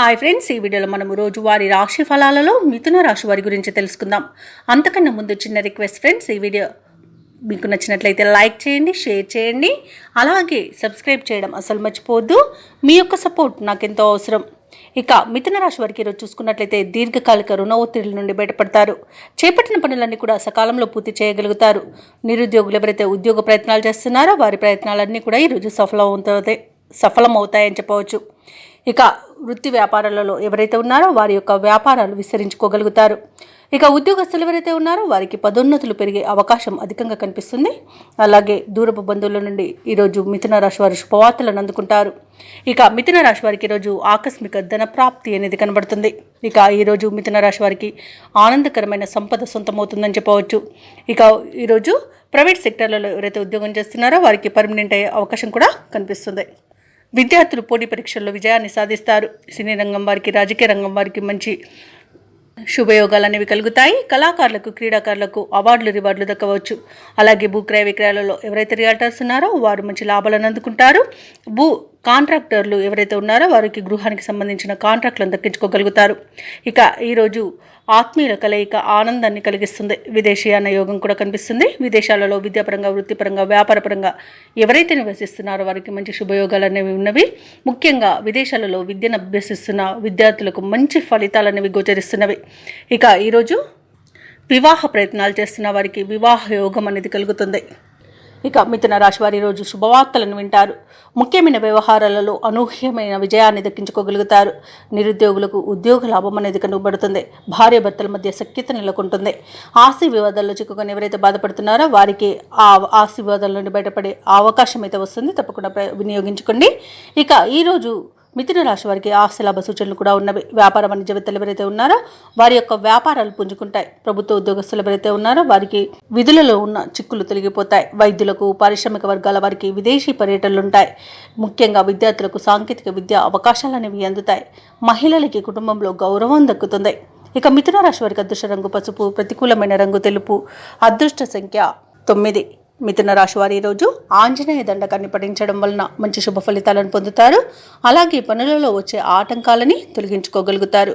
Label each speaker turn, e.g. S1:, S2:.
S1: Hi friends, ఈ వీడియోలో మనము రోజువారీ రాశి ఫలాలలో మిథున రాశి వారి గురించి తెలుసుకుందాం. అంతకన్నా ముందు చిన్న రిక్వెస్ట్ ఫ్రెండ్స్, ఈ వీడియో మీకు నచ్చినట్లయితే లైక్ చేయండి, షేర్ చేయండి, అలాగే సబ్స్క్రైబ్ చేయడం అసలు మర్చిపోవద్దు. మీ యొక్క సపోర్ట్ నాకెంతో అవసరం. ఇక మిథున రాశి వారికి ఈరోజు చూసుకున్నట్లయితే దీర్ఘకాలిక రుణ ఒత్తిడి నుండి బయటపడతారు. చేపట్టిన పనులన్నీ కూడా సకాలంలో పూర్తి చేయగలుగుతారు. నిరుద్యోగులు ఎవరైతే ఉద్యోగ ప్రయత్నాలు చేస్తున్నారో వారి ప్రయత్నాలన్నీ కూడా ఈరోజు సఫలమవుతాయని చెప్పవచ్చు. ఇక వృత్తి వ్యాపారాలలో ఎవరైతే ఉన్నారో వారి యొక్క వ్యాపారాలు విస్తరించుకోగలుగుతారు. ఇక ఉద్యోగస్తులు ఎవరైతే ఉన్నారో వారికి పదోన్నతులు పెరిగే అవకాశం అధికంగా కనిపిస్తుంది. అలాగే దూరపు బంధువుల నుండి ఈరోజు మిథున రాశి వారు శుభవార్తలను అందుకుంటారు. ఇక మిథున రాశి వారికి ఈరోజు ఆకస్మిక ధన ప్రాప్తి అనేది కనబడుతుంది. ఇక ఈరోజు మిథున రాశి వారికి ఆనందకరమైన సంపద సొంతమవుతుందని చెప్పవచ్చు. ఇక ఈరోజు ప్రైవేట్ సెక్టర్లలో ఎవరైతే ఉద్యోగం చేస్తున్నారో వారికి పర్మనెంట్ అయ్యే అవకాశం కూడా కనిపిస్తుంది. విద్యార్థులు పోటీ పరీక్షల్లో విజయాన్ని సాధిస్తారు. సినీ రంగం వారికి, రాజకీయ రంగం వారికి మంచి శుభయోగాలు అనేవి కలుగుతాయి. కళాకారులకు, క్రీడాకారులకు అవార్డులు, రివార్డులు దక్కవచ్చు. అలాగే భూక్రయ విక్రయాలలో ఎవరైతే రియాల్టర్స్ ఉన్నారో వారు మంచి లాభాలను అందుకుంటారు. కాంట్రాక్టర్లు ఎవరైతే ఉన్నారో వారికి గృహానికి సంబంధించిన కాంట్రాక్టులను దక్కించుకోగలుగుతారు. ఇక ఈరోజు ఆత్మీయుల కలయిక ఆనందాన్ని కలిగిస్తుంది. విదేశీయాన యోగం కూడా కనిపిస్తుంది. విదేశాలలో విద్యాపరంగా, వృత్తిపరంగా, వ్యాపారపరంగా ఎవరైతే నివసిస్తున్నారో వారికి మంచి శుభయోగాలు అనేవి ఉన్నవి. ముఖ్యంగా విదేశాలలో విద్యను అభ్యసిస్తున్న విద్యార్థులకు మంచి ఫలితాలు అనేవి గోచరిస్తున్నవి. ఇక ఈరోజు వివాహ ప్రయత్నాలు చేస్తున్న వారికి వివాహ యోగం అనేది కలుగుతుంది. ఇక మిథున రాశి వారి రోజు శుభవార్తలను వింటారు. ముఖ్యమైన వ్యవహారాలలో అనూహ్యమైన విజయాన్ని దక్కించుకోగలుగుతారు. నిరుద్యోగులకు ఉద్యోగ లాభం అనేది కనుగొబడుతుంది. భార్యాభర్తల మధ్య సఖ్యత నెలకొంటుంది. ఆస్తి వివాదాల్లో చిక్కుకొని ఎవరైతే బాధపడుతున్నారో వారికి ఆ ఆస్తి వివాదాల నుండి బయటపడే అవకాశం అయితే వస్తుంది. తప్పకుండా వినియోగించుకోండి. ఇక ఈరోజు మిథున రాశి వారికి ఆస్తి లాభ సూచనలు కూడా ఉన్నవి. వ్యాపార వాణిజ్యవేత్తలు ఎవరైతే ఉన్నారో వారి యొక్క వ్యాపారాలు పుంజుకుంటాయి. ప్రభుత్వ ఉద్యోగస్తులు ఎవరైతే ఉన్నారో వారికి విధులలో ఉన్న చిక్కులు తొలగిపోతాయి. వైద్యులకు, పారిశ్రామిక వర్గాల వారికి విదేశీ పర్యటనలు ఉంటాయి. ముఖ్యంగా విద్యార్థులకు సాంకేతిక విద్య అవకాశాలు అనేవి అందుతాయి. మహిళలకి కుటుంబంలో గౌరవం దక్కుతుంది. ఇక మిథున రాశి వారికి అదృష్ట రంగు పసుపు, ప్రతికూలమైన రంగు తెలుపు, అదృష్ట సంఖ్య 9. మిథున రాశి వారి ఈరోజు ఆంజనేయ దండకాన్ని పఠించడం వలన మంచి శుభ ఫలితాలను పొందుతారు. అలాగే పనులలో వచ్చే ఆటంకాలని తొలగించుకోగలుగుతారు.